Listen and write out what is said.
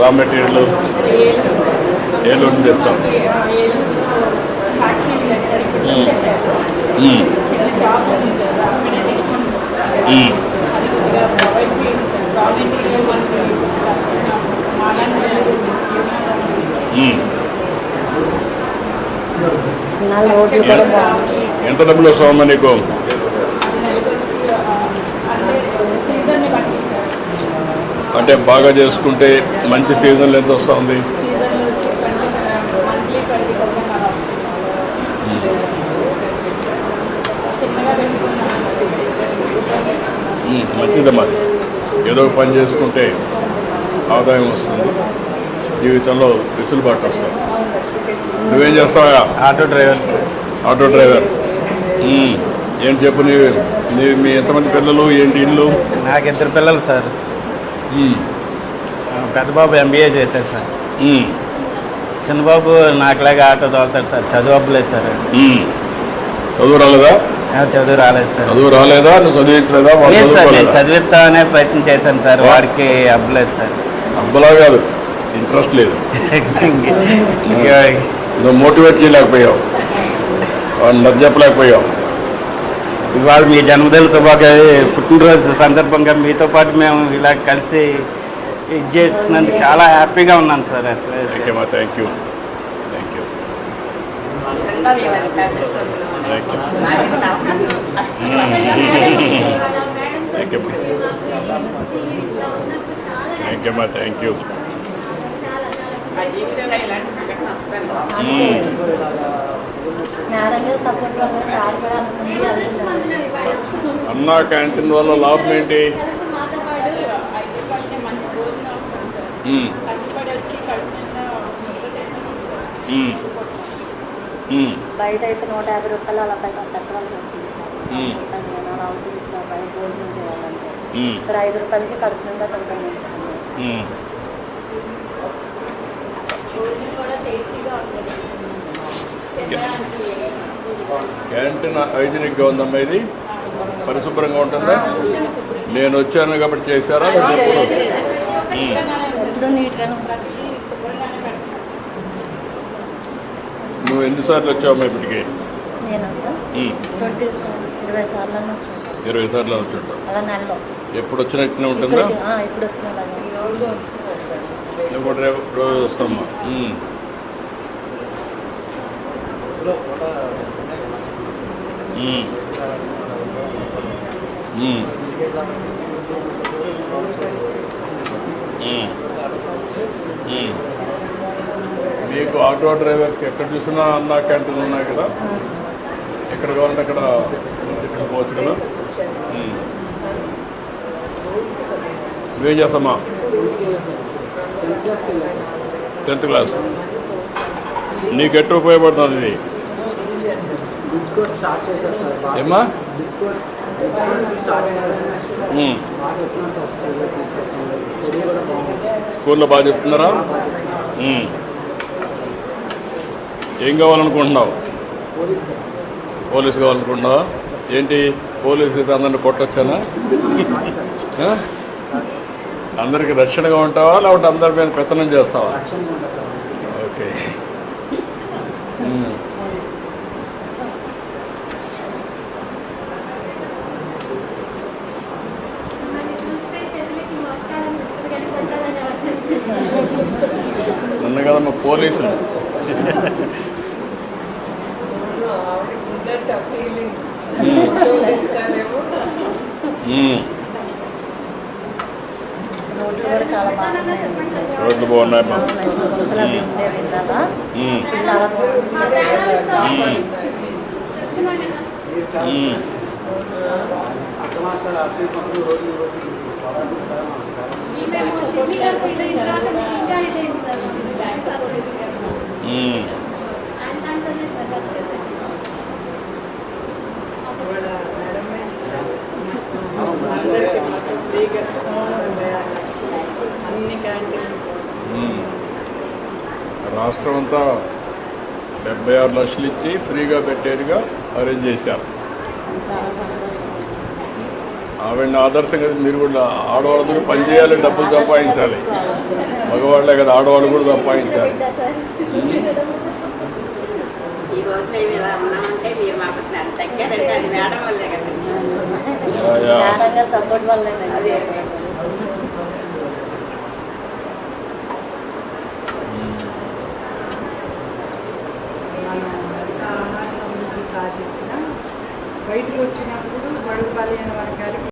Raw material Eluru నుంచి తెస్తాం. ఎంత డబ్బులు వస్తావమ్మా నీకు? అంటే బాగా చేసుకుంటే మంచి సీజన్లో ఎంత వస్తుంది? మంచిదమ్మా, ఏదో ఒక పని చేసుకుంటే ఆదాయం వస్తుంది, జీవితంలో వెసులుబాటు వస్తుంది. నువ్వేం చేస్తావా? Auto driver. Auto driver. ఏంటి చెప్పు, మీ ఎంతమంది పిల్లలు, ఏంటి ఇల్లు? నాకు 2 పిల్లలు సార్. పెద్ద బాబు MBA చేశారు సార్. చిన్నబాబు నాకులాగా ఆటో తోలుతాడు సార్. చదువు అవ్వలేదు సార్. చదువు రాలేదా? చదువు రాలేదు సార్. చదువు రాలేదా? నువ్వు చదివించలేదా? లేదు సార్, నేను చదివిస్తానే ప్రయత్నం చేశాను సార్, వాడికి అవ్వలేదు సార్. అబ్బలా కాదు, ఇంట్రెస్ట్ లేదు. నువ్వు మోటివేట్ చేయలేకపోయావు, వాడిని నచ్చజెప్పలేకపోయావు. ఇవాళ మీ జన్మదిన పుట్టినరోజు సందర్భంగా మీతో పాటు మేము ఇలా కలిసి ఇది చేస్తున్నందుకు చాలా హ్యాపీగా ఉన్నాను సార్. అసలు thank you. Thank you. Thank you. అన్నా క్యాంటీన్ వల్ల లాభం ఏంటి? బయట అయితే 150 రూపాయలు అలా పెట్రోల్ వస్తుంది సార్. బయట భోజనం చేయాలంటే ఇక్కడ 5 రూపాయలకి కడుపు నిండా తింటాం. క్యాంటీన్ హైజీనిక్గా ఉందమ్మా, ఇది పరిశుభ్రంగా ఉంటుందా? నేను వచ్చాను కాబట్టి చేశారా? నువ్వు ఎన్నిసార్లు వచ్చావమ్మా ఇప్పటికి? 20 సార్లు వచ్చుంటావు. ఎప్పుడు వచ్చినట్టు ఉంటుందా? నువ్వు కూడా రోజు వస్తామ్మా. మీకు ఆటో డ్రైవర్స్కి ఎక్కడ చూసినా అన్నా క్యాంటీన్లు ఉన్నాయి కదా, ఎక్కడ కావాలంటే అక్కడ పోవచ్చు కదా. నువ్వేం చేస్తామా? 10th class. నీకు ఎట్లా ఉపయోగపడుతుంది ఇది? ఏమ్మా? స్కూల్లో బాగా చెప్తున్నారా? ఏం కావాలనుకుంటున్నావు? పోలీసు కావాలనుకుంటున్నావా? ఏంటి పోలీసు అయితే అందరిని కొట్టొచ్చానా? అందరికి రక్షణగా ఉంటావా, లేకపోతే అందరి మీద పెత్తనం చేస్తావా? ఓకే. నన్ను కదమ్మా పోలీసులు. రోడ్లు బాగున్నాయమ్మా. రాష్ట్రం అంతా 76 లక్షలు ఇచ్చి ఫ్రీగా పెట్టేట్టుగా అరేంజ్ చేశారు. ఆవిడని ఆదర్శంగా మీరు కూడా ఆడవాళ్ళందరూ పని చేయాలి, డబ్బులు సంపాదించాలి. మగవాళ్ళే కదా, ఆడవాళ్ళు కూడా సంపాదించాలి. ఈ రోజు మేము ఇలా ఉన్నామంటే మీరు మాకు తగ్గారంటే అది మేడం వల్లే కదండి. మేడం గారి సపోర్ట్ వల్లే అదే సాధించిన బయటకు వచ్చినప్పుడు బడుగు బలైన వర్గాలకి